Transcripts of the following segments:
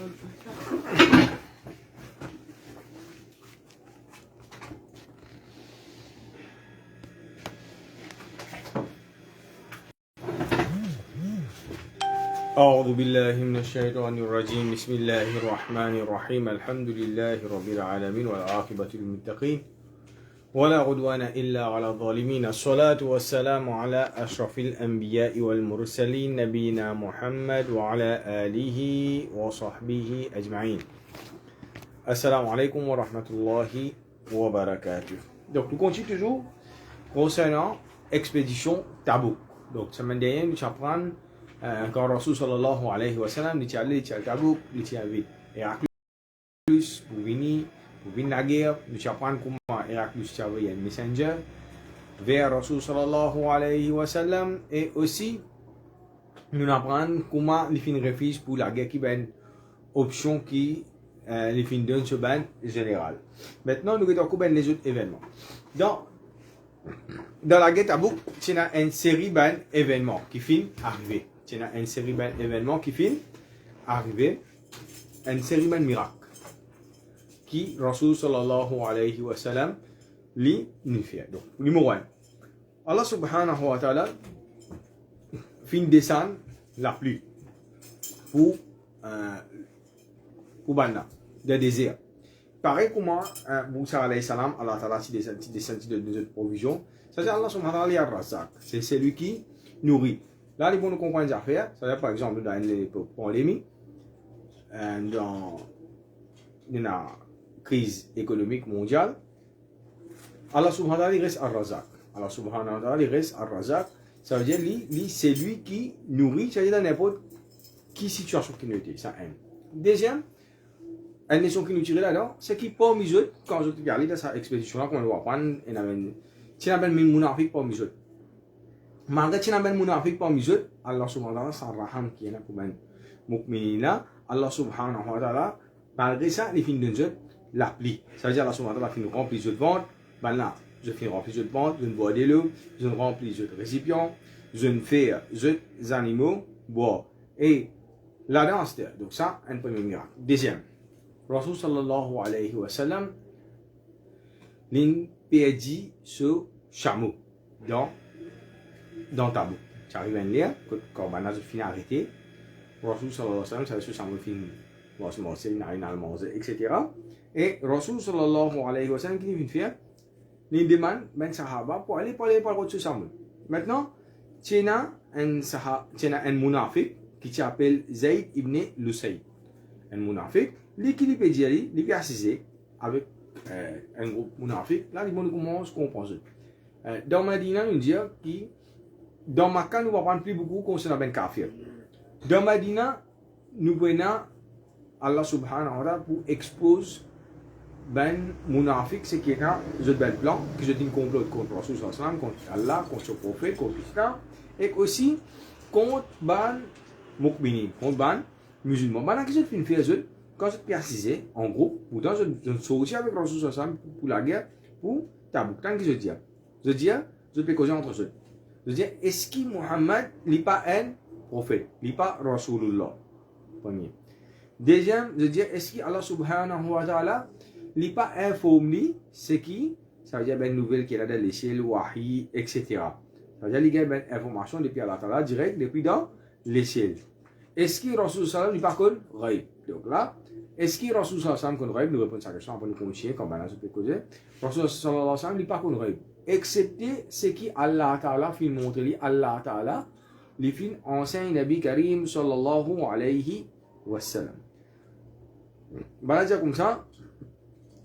أعوذ بالله من الشيطان الرجيم بسم الله الرحمن الرحيم الحمد لله رب العالمين والعاقبة للمتقين ولا عدوان إلا على الظالمين الصلاة والسلام على أشرف الأنبياء والمرسلين نبينا محمد وعلى آله وصحبه أجمعين. Assalamu alaikum wa rahmatullahi wa barakatuh. Donc nous continuons toujours concernant expédition Tabouk. Donc semaine dernière nous apprenons quand Rasul sallallahu alayhi wa sallam dit allé à Tabouk, dit avec Héraclius pour venir la guerre, nous apprenons comment Héraclius avait un messenger vers Rasul sallallahu alayhi wa sallam et aussi nous apprenons comment les fins refusent pour la guerre qui est une option qui les fins d'un ce ban général. Maintenant nous regardons les autres événements. Dans la guerre Tabouk, il y a une série d'événements qui finissent arriver. Il y a une série d'événements qui finissent arriver. Une série de miracles qui Rasul sallallahu alayhi wa sallam nous fait. Donc, numéro 1. Allah subhanahu wa ta'ala fin descendre la pluie pour Banna, le désert. Pareil comment Moussa alayhi salam, Allah ta'ala descend de notre provision. Ça c'est Allah subhanahu wa ta'ala al-Razzaq. C'est celui qui nourrit. Là, les bons nous comprendre les affaires. C'est-à-dire, par exemple, dans l'époque pandémie, dans la crise économique mondiale, Allah subhanahu wa ta'ala reste al-Razzaq. Allah subhanahu wa ta'ala reste al-Razzaq. Ça veut dire, c'est lui qui nourrit, c'est-à-dire dans n'importe quelle situation qui nous est. Ça un. Deuxième, une leçon qui nous tire là-dedans, c'est qu'il parmi eux, quand je regarde dans cette expédition-là, qu'on doit apprendre, il y a un munafik parmi eux. Malgré qu'il y a un munafik parmi eux, Allah subhanahu wa ta'ala, c'est raham qui est là pour les mu'minina, Allah subhanahu wa ta'ala, malgré ça, il finit de la pluie. Ça veut dire Allah subhanahu wa ta'ala finit de remplir de ventre, ben là, je finis de remplir de ventre, je bois de l'eau, je remplis de récipients, je fais des animaux boire. Et là-dedans, c'est donc ça, un premier miracle. Deuxième, Rasul sallallahu alayhi wa sallam, l'in perdit ce chameau dans Tabouk. Ça arrive à lire, quand on a fini arrêté, Rasul sallallahu alayhi wa sallam, ça ce chameau fini, bon, c'est morceau, il n'a rien à manger, etc. Et Rasul sallallahu alayhi wa sallam, qui vient faire, il demande, ben sahaba, pour aller parler par ce chameau. Maintenant, il y a un munafik qui s'appelle Zayd ibn Lusayd. Un munafik, lui qui peut dire, lui qui est assisé avec un groupe munafik, là, il commence à comprendre. Dans Medina, nous dit que dans Makkah, nous ne parlons plus beaucoup concernant Ben Kafir. Dans Medina, nous prenons Allah subhanahu wa ta'ala pour exposer Ben munafik, c'est qu'il y a un ben plan, qui je dis un complot contre Rasul sallallahu alayhi wa sallam, contre Allah, contre son prophète, contre l'Islam, et aussi contre Ben Mukminin, contre Ben musulman. Maintenant, qu'est-ce que je fais faire quand je suis assisé en groupe, ou dans une sortie avec Rasul sallallahu alayhi wa sallam pour la guerre, pour Tabouk. Tant que je dis, je peux causer entre eux. Je dis, est-ce que Muhammad n'est pas un prophète, n'est pas Rasulullah? Premier. Deuxième, je dis, est-ce que Allah subhanahu wa ta'ala n'est pas informé, c'est qui? Ça veut dire une nouvelle qui est là dans l'échelle, wahi, etc. Ça veut dire qu'il y a une information depuis Allah ta'ala direct, depuis dans l'échelle. Est-ce que Rasul sallallahu n'est pas connu? Ghaib. Donc là, est-ce que Rasul sallallahu connu Ghaib? Nous répondons à cette question après nous continuer, comme maintenant je peux causer. Rasul sallallahu n'est pas connu Ghaib. Excepté ce qui Allah ta'ala fait montrer, Allah ta'ala, les films enseigne Nabi Karim sallallahu alayhi wa sallam. Voilà, dire comme ça,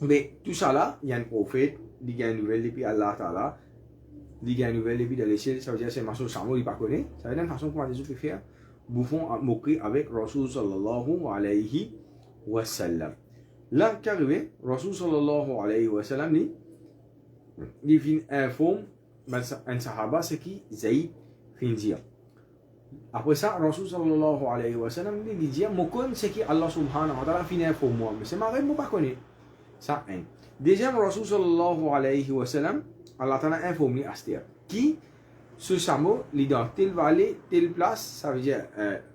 mais tout ça là, il y a un prophète, il y a une nouvelle depuis Allah ta'ala, il y a une nouvelle depuis de l'échelle, ça veut dire que c'est un maçon chameau, il ne pas connaît. Ça veut dire une façon comment les autres peuvent faire, bouffon à moquer avec Rasul sallallahu alayhi wa sallam. Là, qu'arrivé, Rasul sallallahu alayhi wa sallam, il fin informe un sahaba, c'est qui Zayd fin dire. Après ça, Rasul sallallahu alayhi wa sallam, il dit, mon con, c'est qui Allah subhanahu wa ta'ala fin informe moi, mais c'est ma rêve, moi pas connaît. Ça, un. Deuxième, Rasul sallallahu alayhi wa sallam, Allah ta'ala informe Astir, qui ce chameau, il est dans telle vallée, telle place, ça veut dire,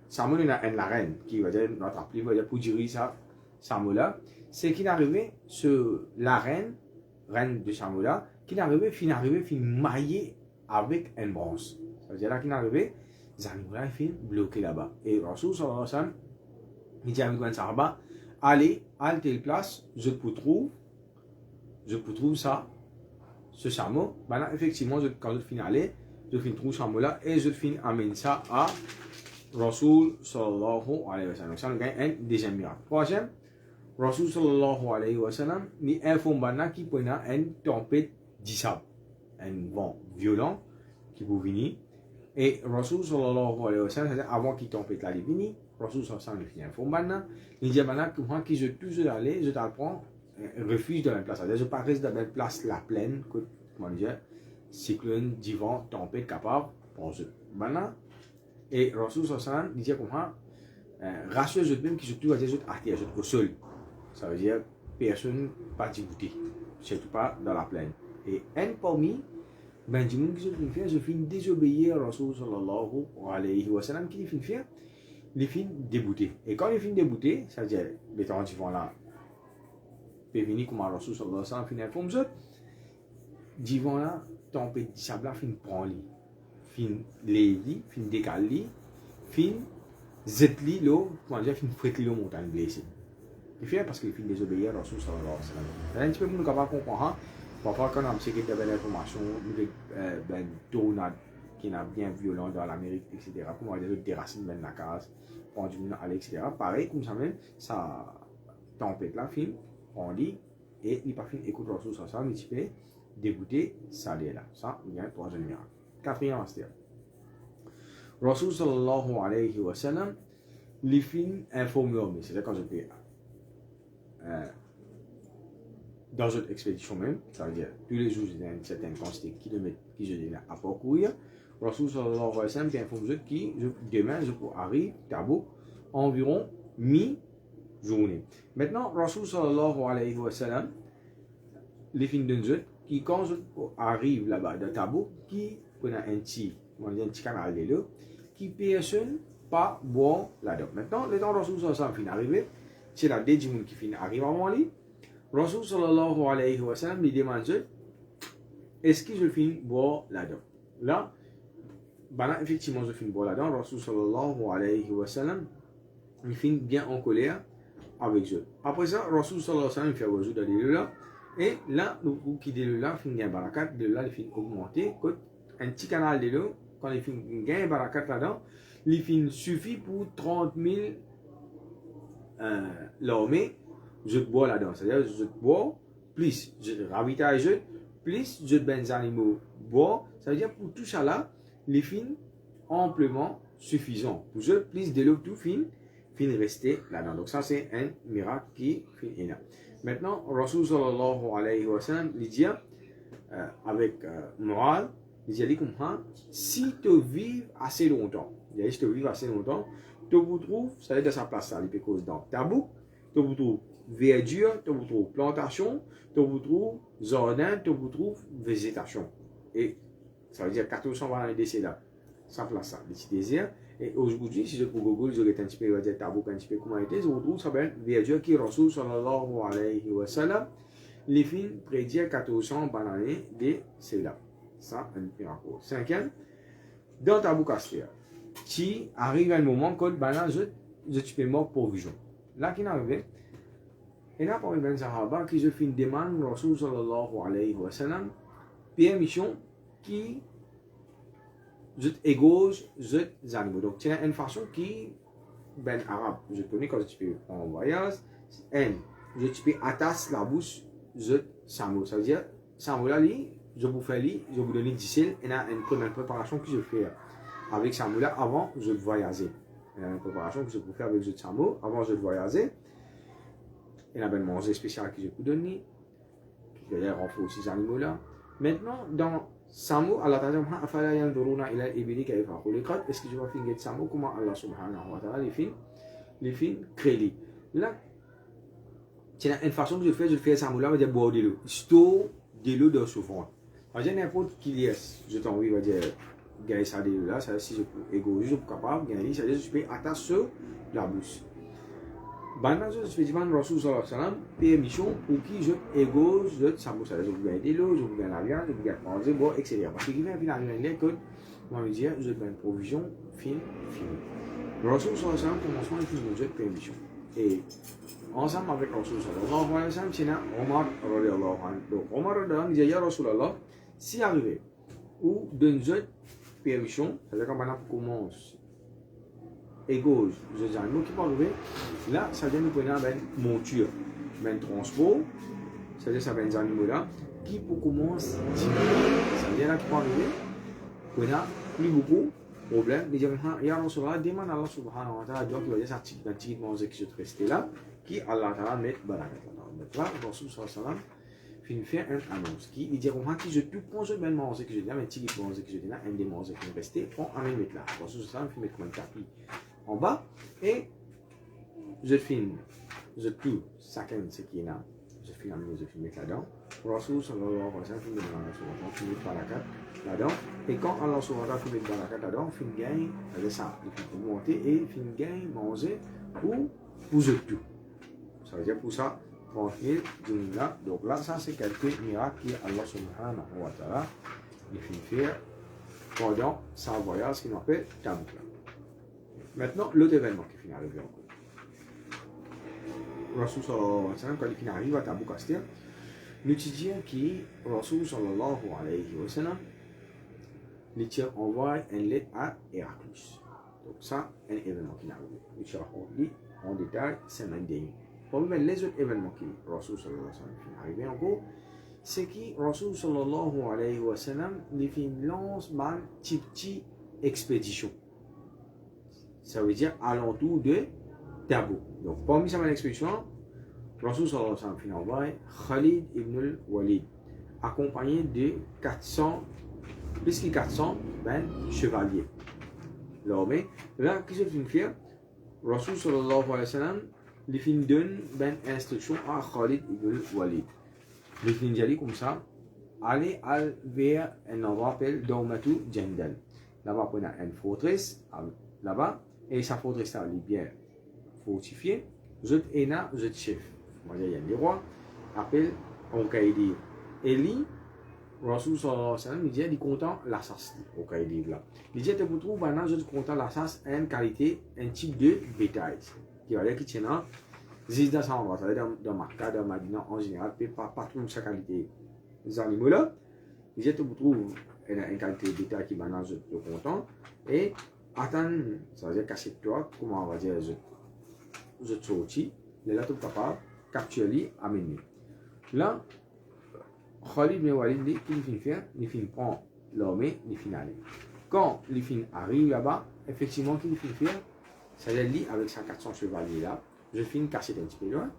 chameau, il a une reine, qui va dire, notre appli, va dire, pour diriger ça, chameau-là, c'est qu'il est arrivé, la reine de chameau-là, qu'il est arrivé, fin maillé avec une branche. Ça veut dire, là, qu'il est arrivé, les animaux-là, ils finissent bloqués là-bas. Et Rasoul, sallallahu alayhi wa sallam, il dit avec un sahaba, allez, à telle place, je peux trouver ça, ce chameau. Ben là, effectivement, quand je finis aller, je finis trouver ce chameau-là et je finis amener ça à Rasoul sallallahu alayhi wa sallam. Donc ça, nous gagne un deuxième miracle. Troisième, Rasoul sallallahu alayhi wa sallam, il informe Bana qui peut avoir une tempête d'issab, un vent violent qui peut venir. Et Rasoul sallallahu alayhi wa sallam, avant qu'il tempête là, il vient. Rasoul sallallahu alayhi wa sallam, il informe Bana, il dit Bana, que je peux aller, je t'apprends. Refuge dans la place. Je ne pas rester dans la place la plaine, comment dire, cyclone, divan, tempête capable pour eux. Maintenant, et Rasoul sallam disait comment rassure je même qui se trouve à des autres artères, au sol. Ça veut dire personne pas dégoûté, surtout pas dans la plaine. Et un parmi Benjamin qui se fait faire, je finis désobéir à Rasoul sallallahu alayhi wa sallam qui finit faire, il finit débouté. Et quand il finit débouté, ça veut dire les temps divan là. Puis venir comme Rasoul sallallahu alayhi wa sallam fin informe eux divan là tempête de sable fin prend li fin li fin décale li fin zet li lo comment dire fin fret li lo montagne blessé il fait parce qu'il fin désobéir à Rasoul sallallahu alayhi wa sallam un petit peu nous capable comprendre parfois quand on a sécurité de l'information ben tornade qui est bien violent dans l'Amérique etc comment dire des racines ben la case prendre du aller etc pareil comme ça même ça tempête là fin on lit et il parfait écoute Rasoul sallallahu alayhi wa sallam il dégoûté ça là ça il y a un troisième miracle quatrième aspect Rasoul sallallahu alayhi wa sallam les films informés c'est-à-dire quand je fais dans une expédition même ça veut dire tous les jours il y a une certaine quantité de kilomètres qui je donne à parcourir Rasoul sallallahu alayhi wa sallam informe qui demain je peux arriver Tabouk environ mi-journée. Maintenant, Rasoul sallallahu alayhi wa sallam, les films d'un jeu, qui quand arrive là-bas dans Tabouk, qui prend un petit canal de l'eau, qui personne pas boire là-dedans. Maintenant, le temps Rasoul sallallahu alayhi wa sallam finit arrivé, c'est la des gens qui finit arrive avant lui. Rasoul sallallahu alayhi wa sallam lui demande est-ce que je finis boire là-dedans? Là, ben effectivement, je finis boire là-dedans. Rasoul sallallahu alayhi wa sallam, il finit bien en colère avec eux. Après ça, Rasoul sallallahu alayhi wa sallam fait rejoindre dans l'île là. Et là, nous qui de là, fin gain barakat, de là, il finit augmenter. Un petit canal de l'eau, quand il finit gain barakat là-dedans, il finit suffit pour 30 000 l'armée, je bois là-dedans. C'est-à-dire, je bois, plus je ravitaille, plus je ben animaux bois. Ça veut dire pour tout ça là, les fins amplement suffisant. Pour je, plus de l'eau tout fin rester là-dedans. Donc ça c'est un miracle qui est là. Maintenant, Rasoul sallallahu alayhi wa sallam, il dit avec morale, il dit comme ça, si tu vis assez longtemps, il dit si tu vis assez longtemps, tu vous trouves, ça veut dire sa place ça, il peut cause dans Tabouk, tu vous trouves verdure, tu vous trouves plantation, tu vous trouves jardin, tu vous trouves végétation. Et ça veut dire 400 ans de là. Ça place ça, les désirs. Et aujourd'hui, si je peux Google, je vais un petit peu dire Tabouk, un petit peu comment était, je retrouve ça bien verdure qui Rasoul sallallahu alayhi wa sallam, les films prédire 400 bananes de cela. Ça, un miracle. Cinquième, dans Tabouk Astia, qui arrive un moment quand banane, je peux mort pour vision. Là, qui n'arrive, et là, pour les Sahaba, qui je fais une demande, Rasoul sallallahu alayhi wa sallam, permission qui je égose, je animaux. Donc, c'est une façon qui, ben arabe, je connais quand je peux en voyage, je peux attacher la bouche, je samo. Ça veut dire, samo là, je vous fais, je vous donne 10 et il y a une première préparation que je fais avec samo là avant de voyager. Il y a une préparation que je peux faire avec le samo avant de voyager. Il y a un manger spécial que je peux donner, qui va renforcer ces animaux là. Maintenant, dans Samo, Allah Ta'ala dit afala yanzuruna ila al-ibili kayfa khuliqat. Est-ce que je vais finir Samo comment Allah subhanahu wa ta'ala les films créés. Là, c'est une façon que je fais Samo là, va dire boire de l'eau. Store de l'eau dans ce fond. Par exemple, n'importe qui est, je t'en envie, va dire gagner ça de là, c'est si je peux égo, je suis capable gagner, c'est je peux attacher sur la bouche. Banana je fais dire Rasul sallallahu alayhi wa sallam permission pour qui je égo, je ça bouche, je peux gagner de l'eau, je peux gagner la viande, je peux gagner manger, bon, etc. Parce qu'il vient finalement que moi je dis je peux une provision fine. Rasul sallallahu alayhi wa sallam commencement il fait une permission. Et ensemble avec Rasul sallallahu alayhi wa sallam, c'est Omar radiyallahu anhu. Donc Omar radiyallahu anhu dit ya Rasulallah, si arrivé ou d'une autre permission, c'est-à-dire quand on commence égaux, je dis un mot qui peut arriver, là, ça vient nous prendre une monture, un transport, c'est-à-dire ça vient des animaux là, qui pour commencer, ça vient là qui peut arriver, qu'on a plus beaucoup de problèmes, les gens disent, ya Rasulallah, demande à Allah subhanahu wa ta'ala, donc il va dire ça, un petit manger qui se reste là, qui Allah ta'ala met barakat là. Rasul sallallahu alayhi wa sallam, fin faire un annonce qui dit comment qui je tout prends je ben manger que je dis là mais petit qui manger que je dis là un des manger qui restait prend en mettre là Rasul sallallahu alayhi wa sallam mettre comme un tapis en bas et je finis je tout chacun ce qui est là je finis je finis mettre là-dedans Rasul sallallahu alayhi wa sallam finit mettre barakat là-dedans et quand Allah subhanahu wa ta'ala met barakat là-dedans fin gagne c'est ça il faut monter et fin gagne manger pour je tout ça veut dire pour ça tranquille, là. Donc là, ça c'est quelques miracles qu'Allah subhanahu wa ta'ala il fait faire pendant sa voyage qu'il appelle Tabouk. Maintenant, l'autre événement qui finit arrivé encore. Rasul sallallahu alayhi wa sallam, quand il arrive à Tabouk, c'est-à-dire, l'étudiant qui, Rasul sallallahu alayhi wa sallam, il envoie une lettre à Héraclius. Donc ça, un événement qui est arrivé. Il raconte en détail, c'est un dernier. Parmi les autres événements qui Rasul sallallahu alayhi wa sallam est arrivé encore, c'est que Rasul sallallahu alayhi wa sallam lance une petite expédition. Ça veut dire alentour de Tabouk. Donc parmi ces expéditions, Rasul sallallahu alayhi wa sallam envoie Khalid ibn al-Walid, accompagné de 400, plus que 400 chevaliers. Là, qu'est-ce qu'il fait? Rasul sallallahu alayhi wa sallam les films donnent une instruction à Khalid ibn Walid. Les films disent comme ça, allez vers un endroit appelé Dawmatu Jandal. Là-bas, on a une forteresse, là-bas, et sa forteresse est bien fortifiée. Zut Ena, Zut chef. Il y a des rois, appelle Onkaïdi. Et lui, Rasul sallallahu alayhi wa sallam, il dit, il est content l'assas, Onkaïdi là. Il dit, tu trouves maintenant, je suis content l'assas, une qualité, un type de bétail. Qui va dire qui tient là, dans cet endroit, dans Makkah, dans Madina en général, pas trop sa qualité. Les animaux là, ils vous trouvent une qualité de bétail qui maintenant je suis content et attendre, ça veut dire casser toi, comment on va dire, je suis sorti, les là tout capable, capturer, amener. Là, Khalid ibn Walid dit qu'il finit faire, il finit prendre l'armée, il finit aller. Quand il finit arrive là-bas, effectivement, qu'il finit faire. Ça veut dire avec sa 400 chevaliers là, je finis casser un petit peu loin.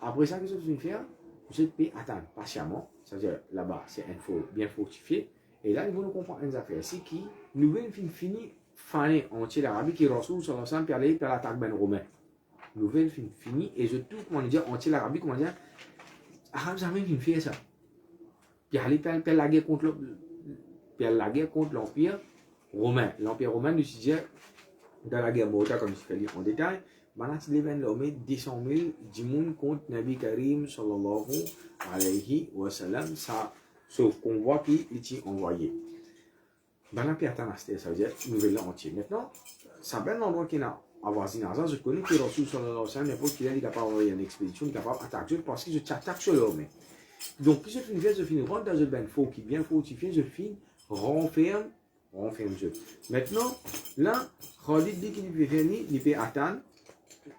Après ça, qu'est-ce que je vais faire? Je peux attendre patiemment. C'est-à-dire là-bas, c'est un fort bien fortifié. Et là, ils vont nous comprendre une affaire. C'est qui nous venons finir faner entier l'Arabie qui Rasul sallallahu alayhi wa sallam pour aller pour l'attaque ben romain. Nous venons finir et je tout comment dire entier l'Arabie comment dire Arabes ça vient faire ça. Puis aller pour la guerre contre l'Empire romain. L'Empire romain nous disait dans la guerre Mouta, comme je fais en détail, maintenant il y a l'armée 200 000 djimoun contre Nabi Karim sallallahu alayhi wa sallam, ça, sauf qu'on voit qu'il est envoyé. Maintenant, ça veut dire nouvelle entière. Maintenant, ça va être un endroit qui est à voisinage. Je connais que Rasul sallallahu alayhi wa sallam, n'importe qui est capable d'envoyer une expédition, il est capable d'attaquer parce que je t'attaque sur l'armée. Donc, si je finis rentre dans un bain fort qui est bien fortifié, je finis renferme je. Maintenant, là, Khalid dit qu'il peut venir, il peut attendre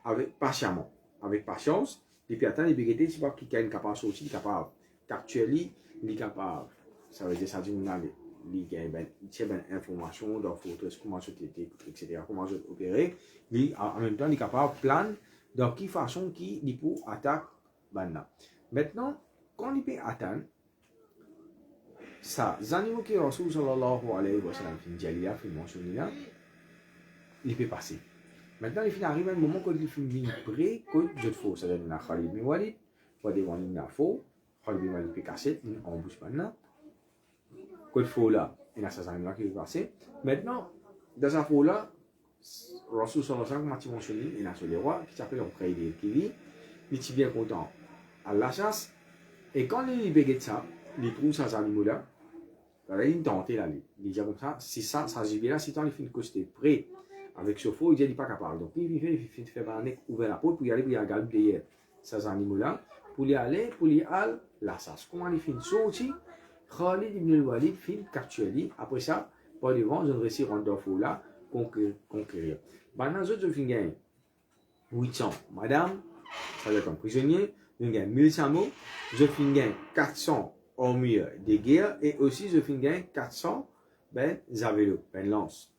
avec patiemment, avec patience, il peut attendre, il peut guetter, c'est pas qu'il a une capacité aussi, il est capable de capturer, il est capable, ça veut dire ça dit il a une information dans la forteresse, comment je t'étais, etc., comment je opérer, en même temps, il est capable de planer dans quelle façon il peut attaquer. Maintenant, quand il peut attendre, ça, les animaux que Rasul sallallahu alayhi wa sallam fait mentionner là, il peut passer. Maintenant, il arrive un moment quand il finit près, que je te fous, c'est-à-dire que Khalid ibn Walid, pas devant il n'a faux, Khalid ibn Walid peut casser, une embouche maintenant. Quand il faut là, il y a ces animaux qui vont passer. Maintenant, dans sa fois-là, Rasul sallallahu alayhi wa sallam, mentionné, il y a des rois qui s'appellent Uqaydir, qui vit, il est bien content à la chasse, et quand il béguette ça, il trouve ces animaux-là, il tente là, il dit comme ça, si ça gibier-là, si tant il fait une coste près, avec ce faux, il dit, il n'est pas capable. Donc, il fait un nez ouvert la porte pour y aller, pour y aller derrière ces animaux-là, pour y aller la chasse. Comment il fait une sortie, Khalid ibn al-Walid fait une capture. Après ça, par devant, je vais réussir en deux fois là, conquérir. Maintenant, je vais gagner 800 madame, ça veut dire comme prisonnier, je gagne 1100 mots, je vais gagner 400 armures de guerre et aussi je vais gagner 400 javelots, lance.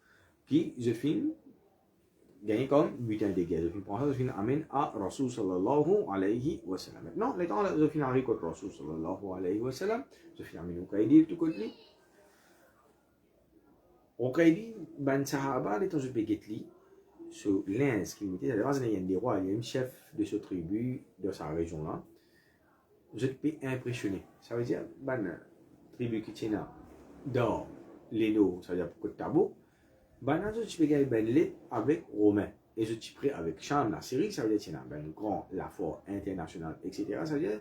Puis je finis gagner comme butin de guerre. Je finis pour ça, je finis amène à Rasul sallallahu alayhi wa sallam. Maintenant, les temps je finis avec Rasul sallallahu alayhi wa sallam, je finis amène au Qaïdir tout côté. Au Qaïdir, ben sahaba, les temps je peux guetter sur l'Inde qui mettait, il y a des rois, il y a un chef de ce tribu, de sa région là. Je peux impressionner. Ça veut dire, ben tribu qui tient dans l'Eno, ça veut dire pour que tabou. Ben, je peux gagner ben lit avec Romain. Et je suis prêt avec Cham, la Syrie, ça veut dire qu'il y a ben grand, la fort international, etc. Ça veut dire,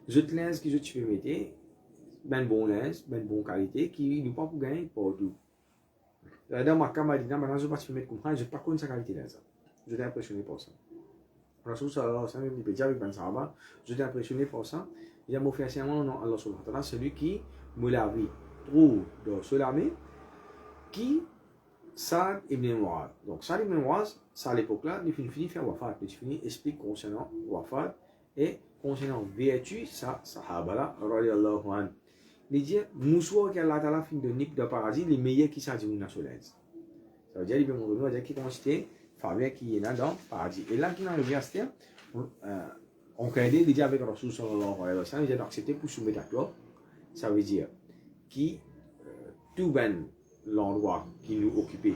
je te laisse que je peux mettre, ben bon linge, ben bon qualité, qui nous pas pour gagner partout. Dans ma camarade, maintenant, je ne vais pas me comprendre, je ne sais pas connaître sa qualité là. Je suis impressionné par ça. Rasul sallallahu alayhi wa sallam, il peut dire avec Ben Sahaba, je suis impressionné par ça. Il a m'offert un nom dans Allah subhanahu wa ta'ala, celui qui me l'a vu, trouve dans ce l'armée, qui Saad ibn Mu'adh. Donc Saad ibn Mu'adh, ça à l'époque-là, il finit faire wafat. Il finit explique concernant wafat et concernant vertu, ça, sahaba-là, radiallahu anhu. Il dit, Moussouar qui Allah ta'ala fin de Nip de paradis, les meilleurs qui sont dans le ça veut dire, il veut montrer, il veut dire qu'il consiste, Fabien qui est là dans le paradis. Et là, qui est dans le verset, on peut aider, il dit avec Rasul sallallahu alayhi wa sallam, il a accepté pour soumettre à toi. Ça veut dire, qui, tout ben, l'endroit qui nous occupait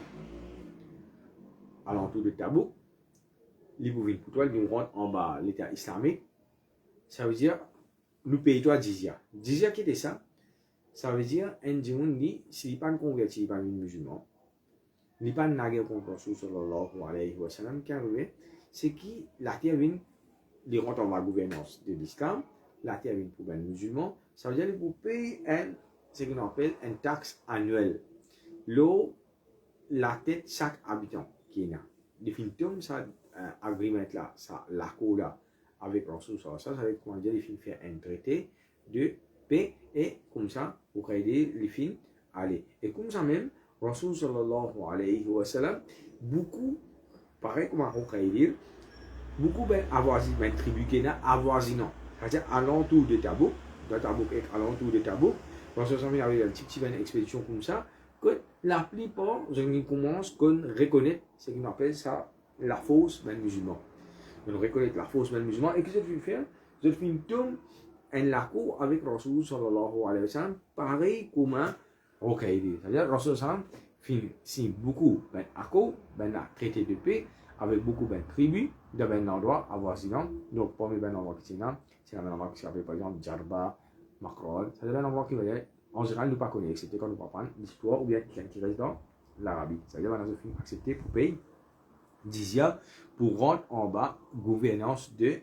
à l'entour de Tabouk, les bouvines pour toi, nous rentrent en bas l'État islamique, ça veut dire nous payons toi Jizya. Jizya qui était ça? Ça veut dire un djimoun dit, s'il n'est pas converti, il n'est pas musulman, il n'est pas nagué contre Rasul sallallahu alayhi wa sallam, qui arrive, c'est qui la terre vient, il rentre en la gouvernance de l'islam, la terre vient pour les musulmans, ça veut dire qu'il faut payer ce qu'on appelle une taxe annuelle. L'eau, la tête chaque habitant qui est là. Définitivement, ça agreement là, ça l'accord là avec Rasul sallallahu alayhi wa sallam, ça veut comment dire, il faut faire un traité de paix et comme ça, pour aider les filles à aller. Et comme ça même, Rasul sallallahu alayhi wa sallam, beaucoup, pareil comme on peut dire, beaucoup ben avoisinant, ben tribu qui est avoisinant, c'est-à-dire à l'entour de Tabouk, et à l'entour de Tabouk, Rasul sallallahu alayhi wa sallam avait une petite expédition comme ça, que la plupart, je commence à reconnaître ce qu'on appelle ça, la fausse ben musulman. On reconnaît la fausse ben musulman, et qu'est-ce que je vais faire? Je fais une tombe, un accord avec Rasul sallallahu alayhi wa sallam, pareil comme un Uqaydir. C'est-à-dire, Rasul sallallahu alayhi wa sallam signe beaucoup d'accords, traité de paix, avec beaucoup de tribus, de endroits avoisinants. Donc, parmi les endroits qui sont là, c'est un endroit qui s'appelle par exemple Djarba, Makrol. C'est un endroit qui va dire, en général, nous ne pas connaître, excepté quand nous ne pas l'histoire ou bien qui reste dans l'Arabie. C'est-à-dire, maintenant, je finis accepter pour payer Jizya pour rentrer en bas gouvernance de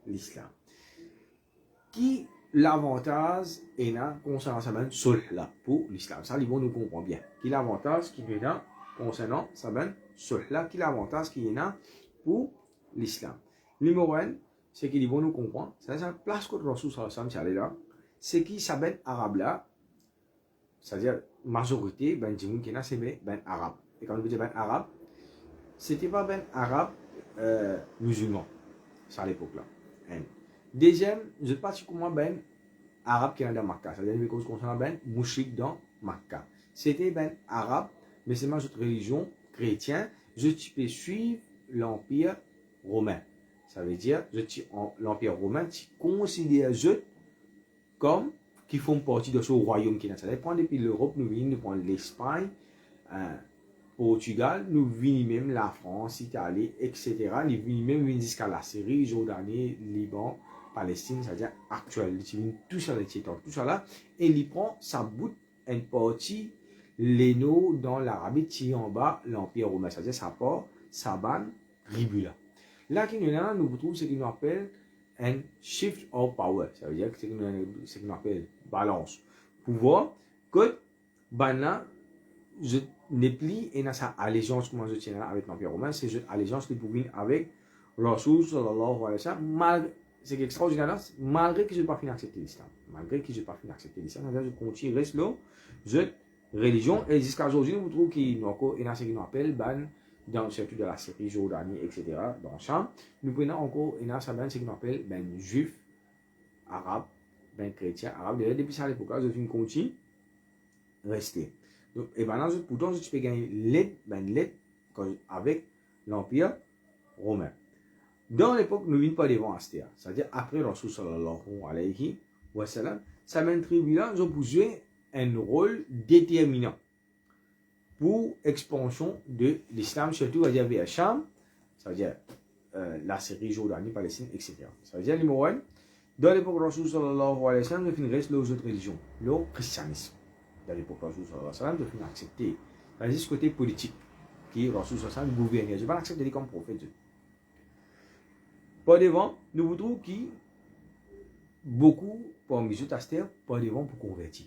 l'islam. Qui l'avantage est là concernant ça ben seul là pour l'islam. Ça, ils vont nous comprendre bien. Qui l'avantage qui est là concernant ça ben seul là, qui l'avantage qui est là pour l'islam. Numéro 1, c'est qu'ils vont nous comprendre. C'est la place que Rasul sallallahu alayhi wa sallam là, c'est qui ça ben arabe là, c'est-à-dire majorité ben djinn qui est là c'est ben arabe. Et quand on veut dire ben arabe, c'était pas ben arabe musulman, ça à l'époque là. Deuxième, je ne sais pas si comment ben arabe qui est dans Makkah, c'est-à-dire que concernant ben mouchik dans Makkah. C'était ben arabe, mais c'est ma religion chrétienne. Je peux suivre l'empire romain. Ça veut dire, l'empire romain, tu considères eux comme qui font partie de ce royaume qui est là. Ça dépend depuis l'Europe, nous venons, nous prenons l'Espagne, Portugal, nous venons même la France, l'Italie, etc. Nous venons même jusqu'à la Syrie, Jordanie, Liban, Palestine, c'est-à-dire actuel. Ils viennent tout ça, tout ça là, et il prend sa bout, une partie l'Eno dans l'Arabie tiré en bas l'Empire romain. C'est-à-dire ça part, Saban, Ribula. Là, nous retrouvons ce qu'on appelle un shift of power. Ça veut dire que c'est ce qu'on appelle balance. Pouvoir que là, je n'ai plus et sa allégeance comment je tiens avec l'Empire romain, c'est une allégeance qui pour avec Rasul sallallahu alayhi wa sallam. C'est extraordinaire, malgré que je n'ai pas fini d'accepter l'islam. Malgré que je n'ai pas fini d'accepter l'islam, je continue, reste là, je religion, et jusqu'à aujourd'hui, vous trouvez qu'il y a encore ce qu'on appelle, dans surtout de la Syrie, Jordanie, etc., dans le champ, nous prenons encore ce qu'on appelle juif, arabe, chrétien, arabe. Depuis ça, à l'époque, je continue, rester. Donc, et maintenant, pourtant, je peux gagner l'aide avec l'Empire romain. Dans l'époque, nous ne venons pas devant Astéa. C'est-à-dire, après Rasul sallallahu alayhi wa sallam, ça m'intrigue là, ils ont joué un rôle déterminant pour l'expansion de l'islam, surtout à dire vers Cham, c'est-à-dire la Syrie, Jordanie, Palestine, etc. Ça veut dire, numéro 1, dans l'époque Rasul sallallahu alayhi wa sallam, il reste les autres religions, le christianisme. Dans l'époque Rasul sallallahu alayhi wa sallam, il accepter. C'est-à-dire ce côté politique qui Rasul sallallahu alayhi wa sallam gouverne. Je ne vais pas accepter comme prophète. Par devant, nous voudrons qui beaucoup parmi les astères par devant pour convertir.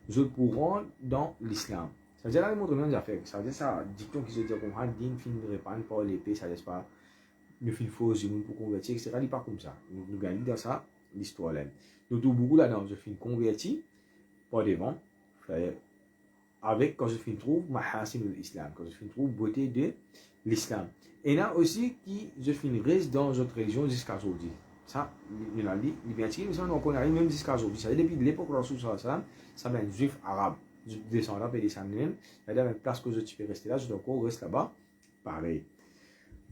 Nous pourrons dans l'islam. C'est-à-dire là, nous montrons des affaires. C'est-à-dire ça, dicton qui se dit qu'on a dit fin de répandre par l'épée, ça laisse pas le fil faux pour convertir, etc. Il n'est pas comme ça. Nous gagnons dans ça l'histoire là. Nous trouvons beaucoup là-dedans. Je finis converti par devant. Avec quand je finis trouve mahasin de l'islam, quand je finis trouve beauté de l'islam. Et là aussi, qui je finis reste dans notre religion jusqu'à aujourd'hui. Ça, il a dit, il bien dit, mais ça, on connaît même jusqu'à aujourd'hui. Ça veut dire depuis l'époque de Rasul sallallahu alayhi wa sallam, ça va être juif arabe, descendant et descendant même. C'est-à-dire, même place que je peux rester là, je dois encore rester là-bas, pareil.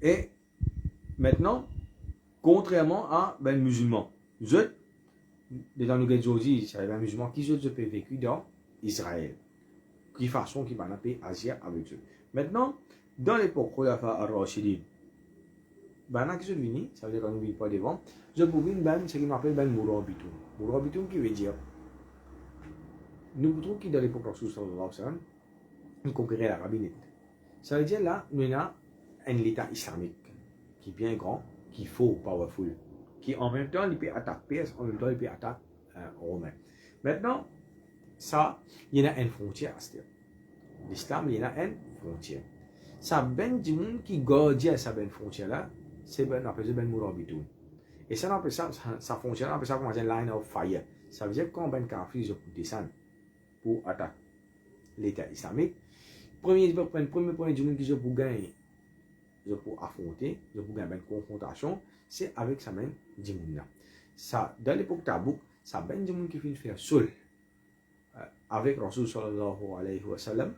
Et maintenant, contrairement à musulman, dans nous aujourd'hui, c'est un musulman qui je peux vécu dans Israël. Qui façon qui va n'appeler Asia avec eux. Maintenant, dans l'époque Khulafa al-Rashidin, qui se vini, ça veut dire qu'on ne vit pas devant, je pouvais ce qu'on appelle Mourabitoun. Mourabitoun qui veut dire, nous trouvons que dans l'époque Rasul sallallahu alayhi wa sallam, on conquérait l'Arabie. Ça veut dire là, nous avons un État islamique qui est bien grand, qui est fort, powerful, qui en même temps, il peut attaquer Perse, en même temps, il peut attaquer Romain. Maintenant, ça, il y a une frontière à ce terme. L'islam, il y a une frontière. Ça, du monde qui garde sa frontière-là, c'est Mourabitoun. Et ça, on appelle ça, sa frontière, on appelle ça comme un line of fire. Ça veut dire quand Kafir descend pour attaquer l'État islamique, premier point du monde qui pour gagner, pour affronter, pour gagner une confrontation, c'est avec sa main du monde. Ça, dans l'époque Tabouk, ça du monde qui finit faire seul. Avec Rasul sallallahu alayhi wa sallam,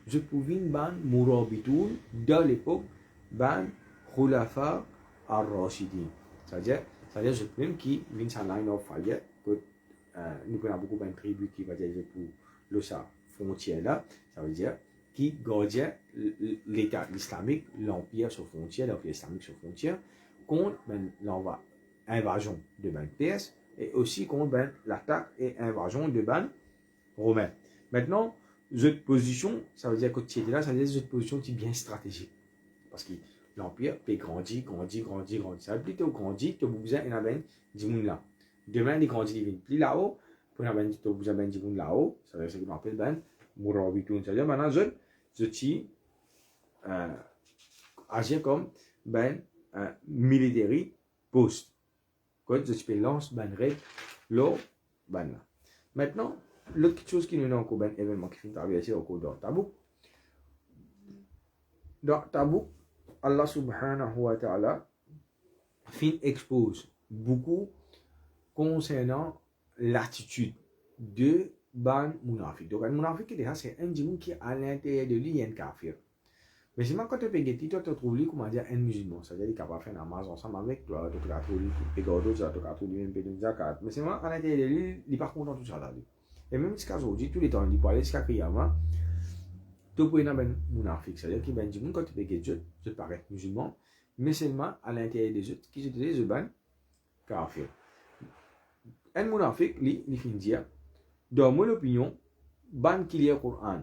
je pouvais ban Mourabitoun dans l'époque ban Khulafa al-Rashidin. C'est-à-dire je pouvais qui vient sa line of fire, que nous avons beaucoup de tribus qui va dire pour le frontière là, ça veut dire qui gardait l'État islamique, l'empire sur frontière, l'empire islamique sur frontière, contre l'invasion de Perse et aussi contre l'attaque et invasion de romain. Maintenant, cette position, ça veut dire que tu es là, ça veut dire cette position qui est bien stratégique. Parce que l'empire peut grandir. Ça veut plutôt grandir, tu as besoin d'un monde là. Demain, il grandit, il vient plus là-haut, pour avoir besoin d'un monde là-haut, ça veut dire ce qu'on appelle Mourabitoun. C'est-à-dire maintenant, je suis agir comme military post. Quand je peux lancer règle, là. Maintenant, l'autre chose qui nous a encore un événement qui finit traverser au cours de Tabouk. Dans Tabouk, Allah subhanahu wa ta'ala expose beaucoup concernant l'attitude de Ban Mounafik. Donc, un Mounafik, c'est un djinn qui à l'intérieur de lui, il y a un kafir. Mais c'est quand tu peux gagner, tu te trouves comment dire un musulman. C'est-à-dire qu'il est capable de faire un namaz ensemble avec toi, donc tu as trouvé les gars tu as trouvé même de zakat. Mais c'est à l'intérieur de lui, il n'est pas content de tout ça. Et même jusqu'à aujourd'hui, tous les temps, il peut aller jusqu'à Kiyama, tu peux avoir un Mounafik. C'est-à-dire qu'il y a un djinn quand tu peux gagner, je parais musulman, mais seulement à l'intérieur des autres qui se disent le ban kafir. Un Mounafik, il finit dire, dans mon opinion, ban qui lit le Coran,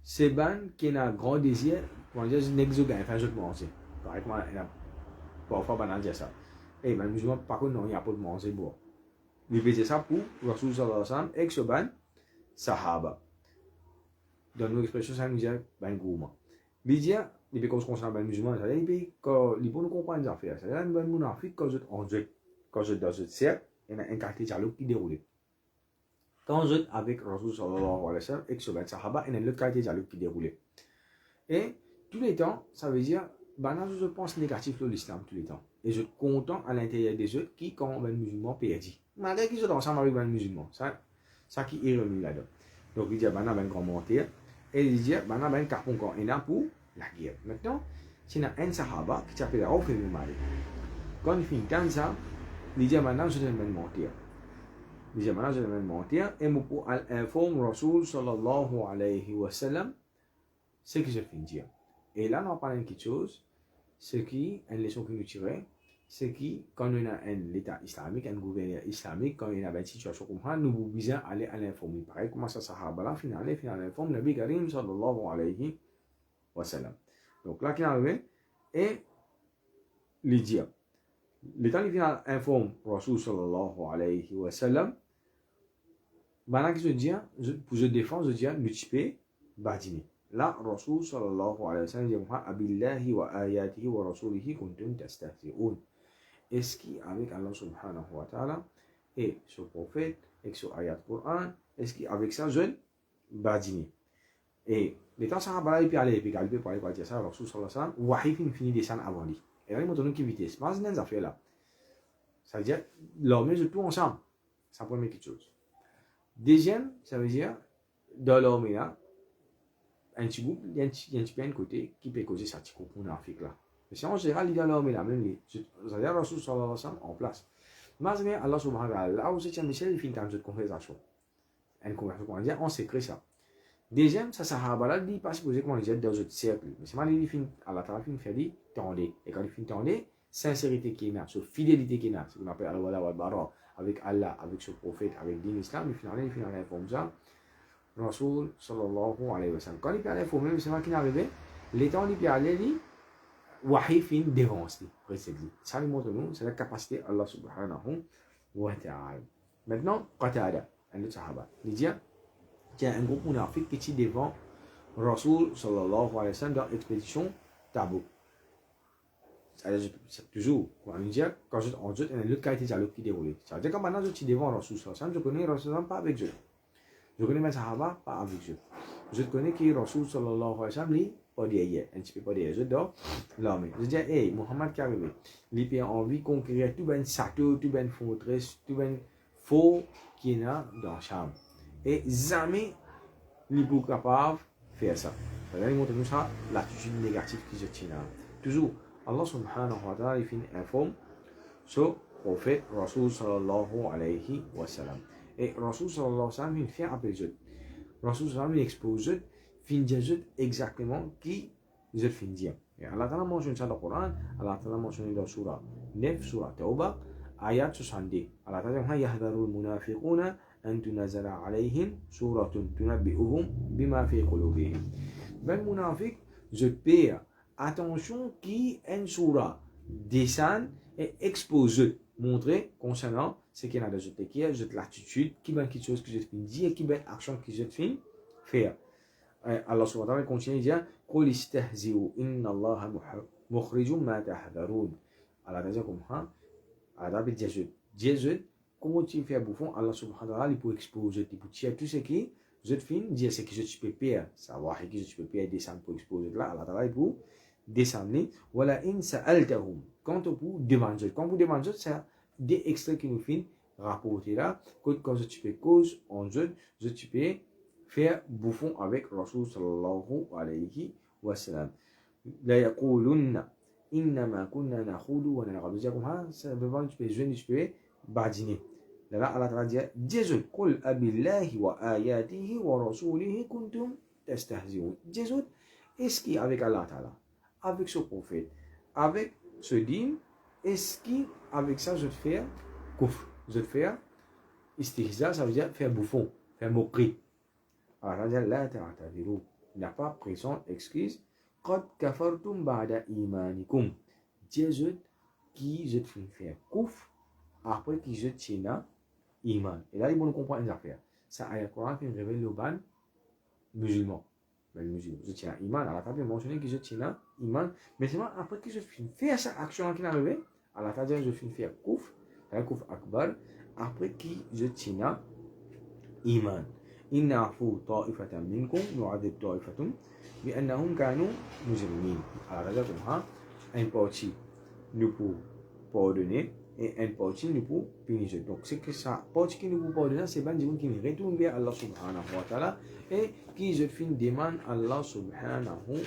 c'est ban qui a un grand désir, comment dire, n'exogain, enfin, je te manger. Correctement, parfois, ban dire ça. Et ben, musulman, par contre, non, il n'y a pas de manger bon. Il faisait ça pour Rasul sallallahu alayhi wa sallam, et que ce ban, sahaba. Dans nos expressions, ça nous dit, ban gourmand. Il dit, il peut concernant ban musulman, ça dit, il peut nous comprendre les affaires. Ça dit, ban munafik, quand je dans ce cercle, il y a un quartier dialogue qui déroule. Quand je avec Rasul sallallahu alayhi wa sallam, et que ce ban sahaba, il y a un autre quartier dialogue qui déroule. Et tous les temps, ça veut dire, je pense négatif sur l'islam tous les temps. Et je suis content à l'intérieur des autres qui, quand un musulman, perdu. Malgré qu'ils sont ensemble avec un musulman. Ça qui est remis là-dedans. Donc, il dit, ben, un grand mentir. Et il dit, ben, un carpon quand il a pour la guerre. Maintenant, c'est un sahaba qui s'appelle Rauf ibn Malik. Quand il finit comme ça, il dit, maintenant, je vais mentir. Il dit, maintenant, je vais mentir. Et pour informer Rasul sallallahu alayhi wa sallam, c'est que je finis dire. Et là, on va parler de quelque chose, c'est qui, une leçon que nous tirons, c'est qui, quand on a un État islamique, un gouvernement islamique, quand on a une situation comme ça, nous devons bien aller à l'informer. Pareil, comment ça, sahaba là, finalement, l'informe, Nabi Karim sallallahu alayhi wa sallam. Donc là, qui est arrivé, et il dit, l'État qui vient informe Rasul sallallahu alayhi wa sallam, maintenant que je dis, pour je défendre, je dis, multiplier, badiner. Là, Rasul sallallahu alayhi wa sallam dit, Abillahi wa ayatihi wa rasulihi kuntum tastahzi'un. Est-ce qu'avec Allah subhanahu wa ta'ala et son prophète et son ayat Coran, est-ce qu'avec ça, je badine. Et les temps sahaba il peut aller, puis il peut parler par ça, Rasul sallallahu alayhi wa sallam, wahi finit descendre avant lui. Et là, il m'a donné une vitesse. Mais c'est une affaire là. Ça veut dire, l'homme est tout ensemble. Ça promet quelque chose. Deuxième, ça veut dire, dans l'homme là, un petit groupe, il y a un petit côté qui peut causer ça, petit groupe en Afrique là. Mais si en général, il y a l'homme là, même c'est-à-dire Rasul sallallahu alayhi wa sallam en place. Mais Allah subhanahu wa ta'ala, là où c'est Michel, il finit dans une conversation. Une conversation, on va dire, en secret ça. Deuxième, ça sahaba là, il passe poser comment dire dans un cercle. Mais c'est mal, il finit, Allah ta'ala finit faire dit, tendez. Et quand il finit tendez, sincérité qui est là, fidélité qui est là, ce qu'on appelle al-wala wal-bara, avec Allah, avec son prophète, avec l'islam, il finit en informe ça. Rasul sallallahu alayhi wa sallam. Quand il peut aller informer, c'est moi qui est arrivé, l'état où il peut aller, wahi fin dévance, précisément. Ça lui montre nous, c'est la capacité Allah subhanahu wa ta'ala. Maintenant, Qatada, un autre sahaba, il dit, il y a un groupe munafik qui est devant Rasul sallallahu alayhi wa sallam dans l'expédition Tabouk. C'est toujours, on dit, quand je en jette, il y a une autre qualité de qui déroule. Ça veut dire que maintenant je suis devant Rasul sallallahu alayhi wa sallam, je connais Rasul sallallahu pas avec Dieu. Je connais mes sahaba pas avec Dieu. Je connais qui Rasul sallallahu alayhi wa sallam, lui, pas derrière, un petit peu pas derrière, je dors l'armée. Je dis, hey, Mohammed qui arrive, il a envie de conquérir tout ben château, tout ben forteresse, tout ben fort qui est là dans Cham. Et jamais il est capable de faire ça. Ça montre nous ça, l'attitude négative qui se tient là. Toujours, Allah subhanahu wa ta'ala, il informe sur le prophète Rasul sallallahu alayhi wa sallam. Et Rasul sallallahu alayhi wa sallam, il fait appeler eux. Rasul sallallahu alayhi wa sallam, il expose eux, il dit exactement qui je fin dire. Et Allah ta'ala mentionne ça dans le Coran, Allah ta'ala mentionne dans Surah 9, Surah Tawbah, ayat 70. Allah ta'ala dit, yahdharul munafiquna an tunazala alayhim suratun tunabbi'uhum bima fi qulubihim. Ben munafiq, je perds attention qui une surah descend et expose, montrer concernant ce qu'il y a dans cette qui est l'attitude, qui est quelque chose que je fin dire, qui est action que je fin faire. Allah subhanahu wa ta'ala continue à dire قُلِ اسْتَهْزِئُوا إِنَّ اللَّهَ مُخْرِجٌ مَا تَحْذَرُونَ. Allah ta'ala comme ça, Allah ta'ala dit Jésus, comment tu fais bouffon, Allah subhanahu wa ta'ala il peut exposer, il peut tirer tout ce qui je te finis, dire ce que je peux faire, savoir que je peux faire descendre pour exposer là, Allah ta'ala il peut descendre. Voilà in sa'altahum. Quand on peut demander, quand vous demandez, c'est des extraits qui nous finissent rapporter là, quand je peux cause en jeu, je peux faire bouffon avec Rasul sallallahu alayhi wa sallam. La yaqulunna innama kunna nakhudu wa nal'abu. C'est comme ça, ça veut dire que tu peux jouer, tu peux badiner. Là, Allah ta'ala dit, Jésus, qul abillahi wa ayatihi wa rasulihi kuntum tastahzi'un. Jésus, est-ce qu'avec Allah ta'ala, avec ce prophète, avec ce dîme, est-ce qu'avec ça je te fais kufr, je te fais istihza, ça veut dire faire bouffon, faire moquerie. Allah dit la ta'tadiru, il n'a pas présent excuse. Qad kafartum ba'da imanikum. Dieu qui je te fait kouf après qui je tiens iman. Et là, il faut comprendre une affaire. Ça ayat Coran qui révèle le ban musulman. Le musulman, je tiens iman. Allah t'a mentionné que je tiens iman. Mais seulement après que je fais cette action qui est arrivée, Allah t'a dit je fais kouf, kouf akbar, après qui je tiens iman. Inna fu ta'ifatan minkum nu'adhib ta'ifatum bi annahum kanu mujrimin. Allah t'a dit un parti nous pour pardonner et un parti nous pour punir. Donc c'est que ça, parti qui nous pour pardonner, c'est ben qui nous retourne vers Allah subhanahu wa ta'ala et qui je fin demande Allah subhanahu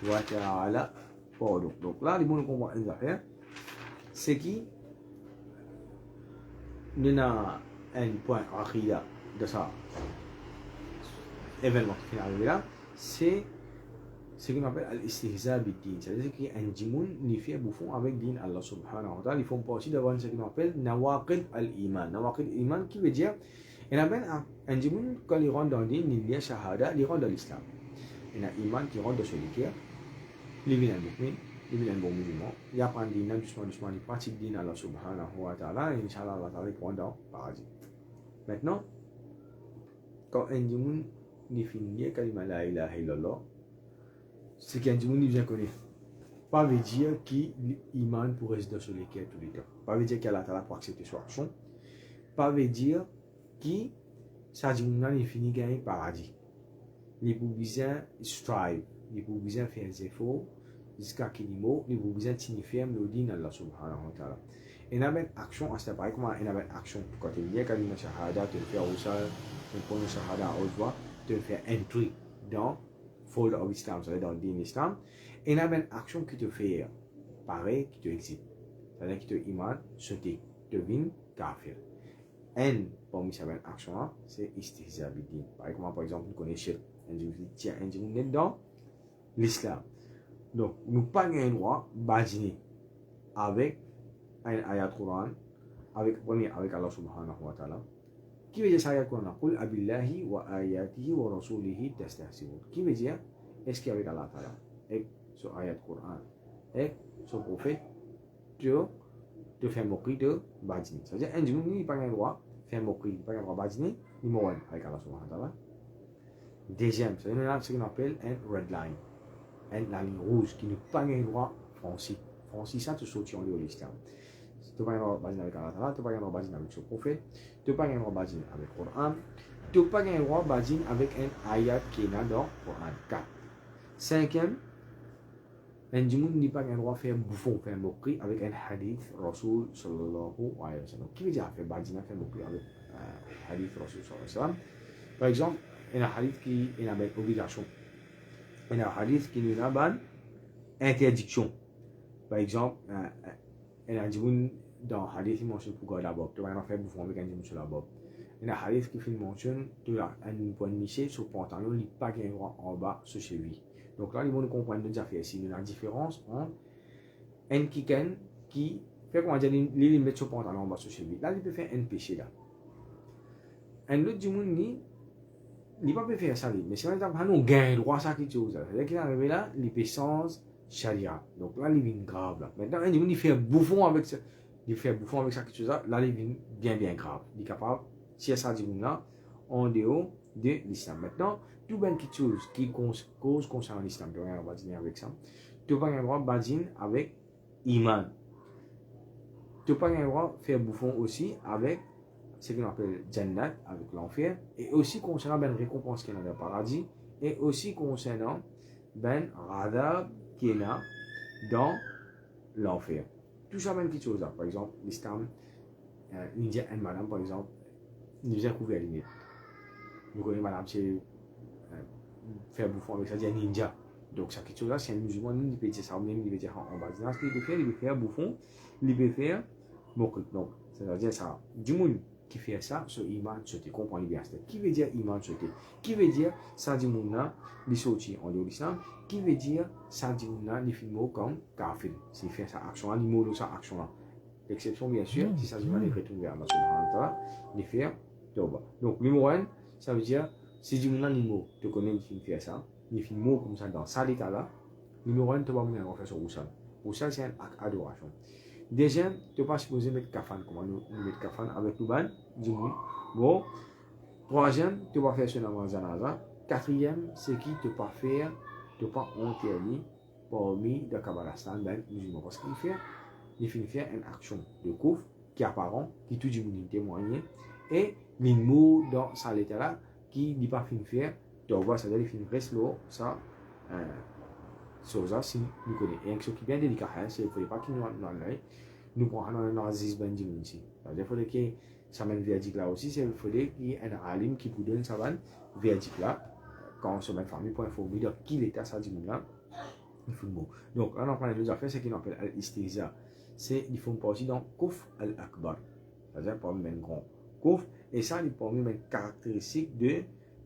wa ta'ala pardon. Donc là, les bons comprendre une affaire, c'est qui nous a un point akhida de ça événement qui est arrivé là, c'est ce qu'on appelle al-istihza bid-din, c'est-à-dire qu'il y a un djimoun qui fait bouffon avec din Allah subhanahu wa ta'ala. Ils font partie d'avoir ce qu'on appelle nawaqid al-iman. Nawaqid al-iman qui veut dire, il y a un djimoun quand il rentre dans le din, il y a shahada, il rentre dans l'islam. Il y a un iman qui rentre dans celui qui est, il vient un mu'min, il vient un bon musulman, il apprend le din, doucement, il pratique din Allah subhanahu wa ta'ala, et Inch'Allah, Allah ta'ala, il rentre dans le paradis. Maintenant, quand un djimoun définit kalima la ilaha illallah, c'est qu'un djimoun bien connu. Pas veut dire qu'il iman pour rester sur les quais tous les temps. Pas veut dire qu'Allah Ta'ala pour accepter son action. Pas veut dire qu'il ça djimoun il finit gagner paradis. Il faut bien strive, il faut bien faire des efforts jusqu'à qu'il mot, il faut bien signifier le din Allah subhanahu wa ta'ala. Et il y a une action à ce pareil comment il y a une action quand il y a kalima shahada, tu le fais au sol, tu prends le shahada au doigt, tu le fais entry dans fold of Islam, c'est-à-dire dans le din Islam, et il y a une action qui te fait pareil, qui te excite, c'est-à-dire qui te iman, sauter, devine, kafir. Et parmi ces actions-là, c'est istihza bid-din. Par exemple, nous connaissons shirk. Tiens, un djimoun est dans l'islam. Donc, nous pas un droit d'imaginer avec un ayat Coran, avec Allah subhanahu wa ta'ala. Qui veut dire ça ayat Coran? Qul abillahi wa ayatihi wa rasulihi tastahzi'un. Qui veut dire est-ce qu'avec Allah ta'ala et sur ayat Coran et son prophète de faire moquerie de badini. C'est-à-dire un djimoun n'a pas un droit de faire moquerie, pas un droit de badini, numéro 1 avec Allah subhanahu wa ta'ala. Deuxième, c'est ce qu'on appelle un red line, la ligne rouge qui n'a pas un droit franchi. Franchi, ça te saute en l'islam. Tu n'as pas un droit de badini avec Allah ta'ala, tu n'as pas un droit de badini avec son prophète, tu n'as pas un droit de badini avec le Coran, tu n'as pas un droit de badini avec un ayat qui est dans le Coran 4. Cinquième, un djimoun n'a pas un droit de faire bouffon, faire moquerie avec un hadith Rasul sallallahu alayhi wa sallam. Qui veut dire faire badini, faire moquerie avec hadith Rasul sallallahu alayhi wa sallam? Par exemple, il y a un hadith qui est une obligation. Il y a un hadith qui est une interdiction. Par exemple, il y a un djimoun dans le hadith qui mentionne pour garder la bob. Tu vas faire bouffon avec un djimoun sur la bob. Il y a un hadith qui mentionne un point de miché sur le pantalon, il n'y a pas un droit en bas sur cheville. Donc là, ils vont comprendre une affaire ici. Il y a une différence entre un qui fait comment dire, il met son pantalon en bas sur cheville. Là, il peut faire un péché là. Un autre djimoun il ne peut pas faire ça, mais si on a un gain droit ça quelque chose, c'est-à-dire qu'il est arrivé là, il peut sans charia. Donc là, il vient grave là. Maintenant, il fait bouffon avec ça, quelque chose là, il vient bien grave. Il est capable, si ça dit là, en dehors de l'islam. Maintenant, tout bien quelque chose qui cause concernant l'islam, tu vas badiner avec ça. Tu n'as pas un droit de badiner avec iman. Tu n'as pas un droit de faire bouffon aussi avec ce qu'on appelle Jannat, avec l'enfer, et aussi concernant la récompense qui est dans le paradis, et aussi concernant ben radab qui est là dans l'enfer. Tout ça, même quelque chose là. Par exemple, l'islam, l'Indien et madame, par exemple, nous a couvert les limites. Nous connaissons madame, c'est faire bouffon avec ça, c'est un ninja. Donc, ça quelque chose là, c'est un musulman, il peut dire ça, même il peut dire en bas. Ce qu'il peut faire bouffon, il peut faire mokri. Donc, c'est-à-dire ça, du monde qui fait ça, ce iman sauté, comprenez bien. Qui veut dire iman sauté? Qui veut dire ça dit mouna, li sauté en l'islam? Qui veut dire ça dit mouna, li filmo comme kafir? C'est faire sa action, li molo sa action là. L'exception, bien sûr, si ça dit mouna, il retourne vers Allah subhanahu wa ta'ala, li faire toba. Donc, numéro 1, ça veut dire si du monde numéro, tu connais, il fait ça, il fait mot comme ça dans ça l'état là, numéro 1, tu vas me faire sur Roussal. Roussal, c'est un acte d'adoration. Deuxième, tu n'es pas supposé mettre kafan, comment nous mettre kafan avec le ban, du monde. Bon, troisième, tu vas faire ce namaz janaza. Quatrième, c'est qui tu pas faire, tu pas interdit parmi de Kabbalastan, ben musulman. Parce qu'il fait une action de couvre qui apparaît, qui tout le monde témoigner, et les mots dans sa lettre là, qui n'est pas fin faire, tu vois, ça veut dire qu'il reste là, ça, ça, si nous connaissons. Et une chose qui est bien délicate, c'est qu'il ne faut pas qu'il nous enlève. Nous prenons un Aziz Ben Jimin ici. Il faut que ça mène verdict là aussi, il faut qu'il y ait un alim qui vous donne ça verdict là, quand on se met famille pour informer de qui l'état ça dit là, il faut le mot. Donc, on prend les deux affaires, c'est qu'il appelle al-istiza. C'est, ils font partie dans Kouf al-Akbar. C'est-à-dire, parmi les grands Kouf, et ça, il parmi les caractéristiques de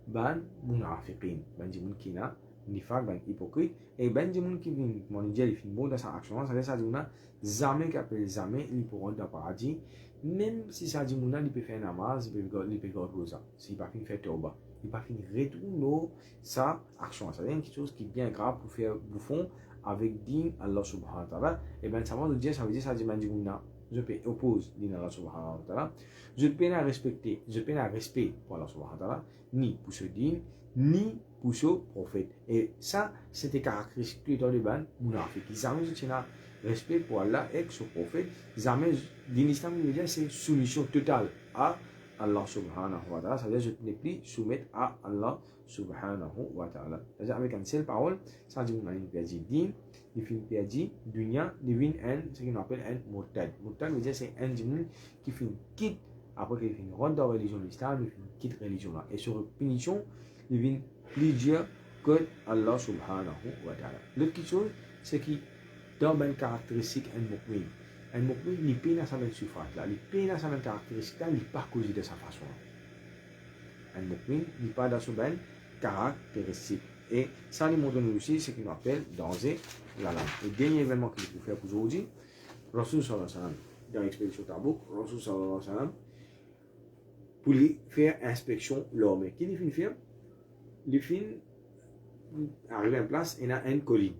Ban Munafiqin. Ben Jimin qui n'a nifaq, ben hypocrite, et ben Jimin qui vient, mon Dieu, il fait bon dans sa action, c'est-à-dire, ça dit là, jamais qu'appelle jamais, il pourront dans le paradis, même si ça dit là, il peut faire un namaz, il peut faire rosa, s'il ne peut pas faire tauba. Il va finir retourner sa action. C'est quelque chose qui est bien grave pour faire bouffon avec din Allah subhanahu wa ta'ala. Et bien, ça veut dire, ça dit, je peux opposer din Allah subhanahu wa ta'ala. Je peux pas respecter, je peux pas respect pour Allah subhanahu wa ta'ala, ni pour ce din, ni pour ce prophète. Et ça, c'était caractéristique dans le ban, munafik. Jamais je tiens respect pour Allah et ce prophète. Jamais, din l'islam, c'est soumission totale à Allah subhanahu wa ta'ala, c'est-à-dire je ne plus soumettre à Allah subhanahu wa ta'ala. C'est-à-dire avec une seule parole, ça dit qu'on a une perdu din, il fait une perdu dunya, il vient ce qu'on appelle un murtad. Murtad veut dire c'est un djinn qui fait une quitte, après qu'il fait une ronde de religion de l'islam, il fait une quitte religion là. Et sur punition, il vient plus dire que Allah subhanahu wa ta'ala. L'autre chose, c'est qu'il dans une caractéristique un mu'min. Un mu'min, il peine à sa même surface là, il peine à sa même caractéristique là, il n'est pas causé de sa façon. Un mu'min, il n'est pas dans sa même caractéristique. Et ça, il montre nous aussi ce qu'on appelle danger la langue. Le dernier événement qu'il faut faire pour aujourd'hui, Rasul sallallahu alayhi wa sallam, dans l'expédition Tabouk, Rasul sallallahu alayhi wa sallam, pour lui faire inspection l'armée. Qu'est-ce qu'il fait? Il fait arriver en place, il y a une colline.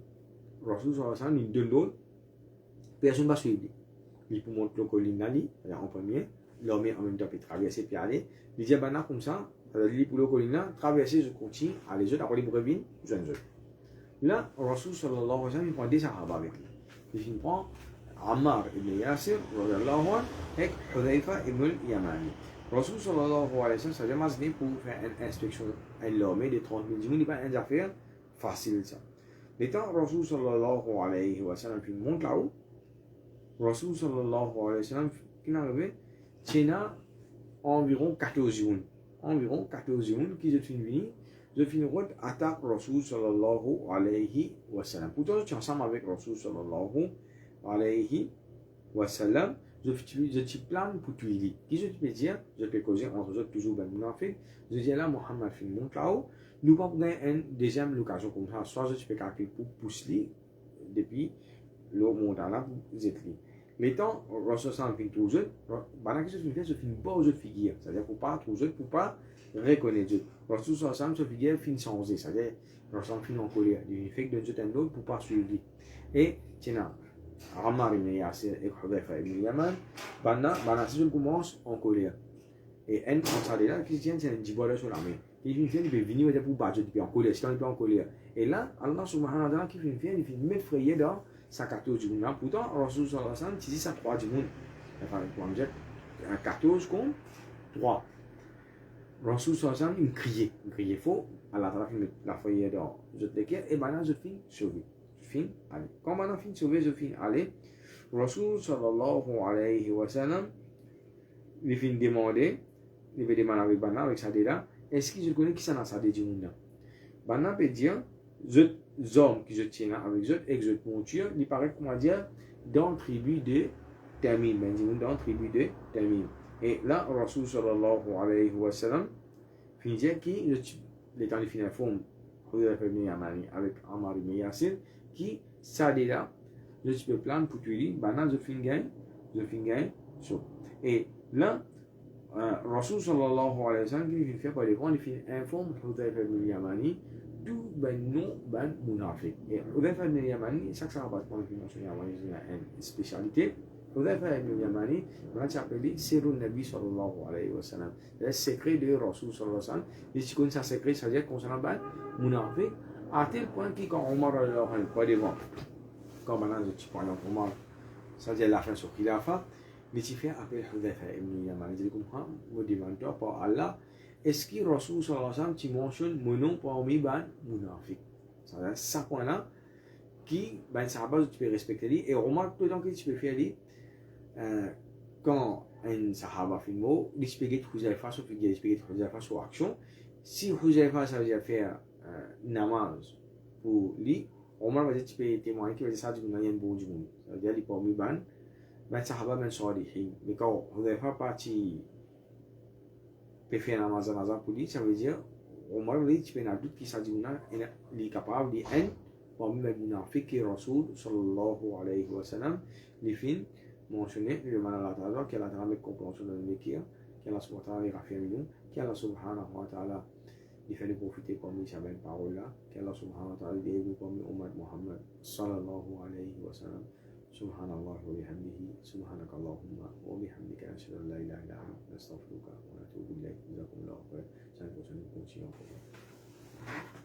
Rasul sallallahu alayhi wa sallam, il donne l'autre, personne ne va suivre. Il peut monter la colline là, en premier, l'armée en même temps peut traverser puis aller. Il dit, ben comme ça, il pour la colline là, traverser, je continue, aller, je après les brevines, je viens. Là, Rasul sallallahu alayhi wa sallam, il prend des sahaba avec lui. Il prend Ammar ibn Yasir, radiyallahu anhu, et Hudhayfa ibn al-Yamani. Rasul sallallahu alayhi wa sallam, ça demande pour faire une inspection à l'armée de 30 000 djinns, il n'y a pas une affaire facile ça. Mais quand Rasul sallallahu alayhi wa sallam, il monte là-haut, Rasul sallallahu alayhi wa sallam, qui est arrivé, il y a environ 14 jours. Environ 14 jours qui se finissent venir. Je finis route attaque Rasul sallallahu alayhi wa sallam. Pourtant, je suis ensemble avec Rasul sallallahu alayhi wa sallam. Je suis plan pour tout lui. Qui je peux dire, je peux causer entre eux toujours ben munafik. Je dis là, Mohammed fin monte là-haut. Nous pas gagner une deuxième occasion comme ça. Soit je peux calculer pour pousser depuis le montant là pour zetli. Mais tant Rasul sallallahu fin toujours, pendant que je fais, je finis pas aux autres figures. C'est-à-dire pour pas trop pour pas reconnaître Dieu. Rasul sallallahu se figure fin changer. C'est-à-dire Rasul fin en colère. Il fait que de Dieu un autre pour pas suivre. Et tiens. Ammar ibn Yasir et Hudhayfa ibn Yaman, si je commence en colère. Et un conseiller là, Christian, c'est un djiboué sur l'armée. Il fait une venir pour battre, il en colère, c'est en colère. Et là, Allah subhanahu wa ta'ala, qui fait, il fait mettre frayé dans sa carte du monde. Pourtant, Rasul sallallahu alayhi wa sallam, si ça 3 du monde, enfin, pour me dire, 14 contre 3. Rasul sallallahu alayhi wa sallam, il criait faux, Allah ta'ala fait la frayé dans je te l'équerre, et maintenant je finis sauvé. Allez. Quand on a fini de sauver, je finis allez. Rasul sallallahu alayhi wa sallam, il finit demander, il veut demander avec Bana, avec Sadeda, est-ce que je connais qui ça n'a Sadé du monde? Bana peut dire, les hommes qui je tiens avec eux, et que je monture, il paraît, comment dire, dans la tribu de Tamim, dans la tribu de Tamim. Et là, Rasul sallallahu alayhi wa sallam, finit dire qu'il est en fin de forme, avec Ammar ibn Yasir, qui ça déjà je peux plan pour tuer maintenant je finis gain so et là Rasul sallallahu alayhi wa sallam qui fait par les grands, il informe Hudayfa ibn Yamani d'où ben non ben munafiq. Et Hudayfa ibn Yamani, chaque fois qu'on a mentionné une spécialité, Hudayfa ibn Yamani, on a appelé Sirun Nabi sallallahu alayhi wa sallam. C'est le secret de Rasul sallallahu alayhi wa sallam. Et si on a un secret, ça veut dire concernant ben munafiq, à tel point que quand Omar par les grands, quand maintenant tu parles en Omar, ça veut dire la fin sur Khilafa. Les différents appellent Hudayfa ibn Yaman. Ils disent comme vous demandez par Allah, est-ce que Rasul sallallahu alayhi wa sallam tu mentionnes mon nom parmi les munafiq? Ça veut dire ça point là qui ben sahaba tu peux respecter et Omar tout le temps que tu peux faire quand un sahaba fait mot, il explique Hudayfa sur il explique Hudayfa sur action. Si Hudayfa ça veut dire faire namaz pour lui, Omar va dire tu peux témoigner que ça du monde un bon du monde. Ça veut dire il parmi ben sahaba ben salihin. Mais quand Hudayfa parti peut faire namaz pour lui, ça veut dire Omar va dire tu peux n'a doute qui ça du monde il est capable d'être parmi les munafiq et Rasul sallallahu alayhi wa sallam les films mentionné le mal Allah ta'ala qui a la trame compréhension de l'écrire qui a la subhanahu wa ta'ala raffiné nous qui a la subhanahu wa ta'ala il fait profiter parmi ces belles paroles là qui a la subhanahu wa ta'ala dit parmi ummat Muhammad sallallahu alayhi wa sallam subhanallah wa bihamdihi subhanakallahumma wa bihamdika ashhadu an la ilaha illa anta astaghfiruka wa atubu ilayk jazakumullahu khairan. Ça nous continue encore.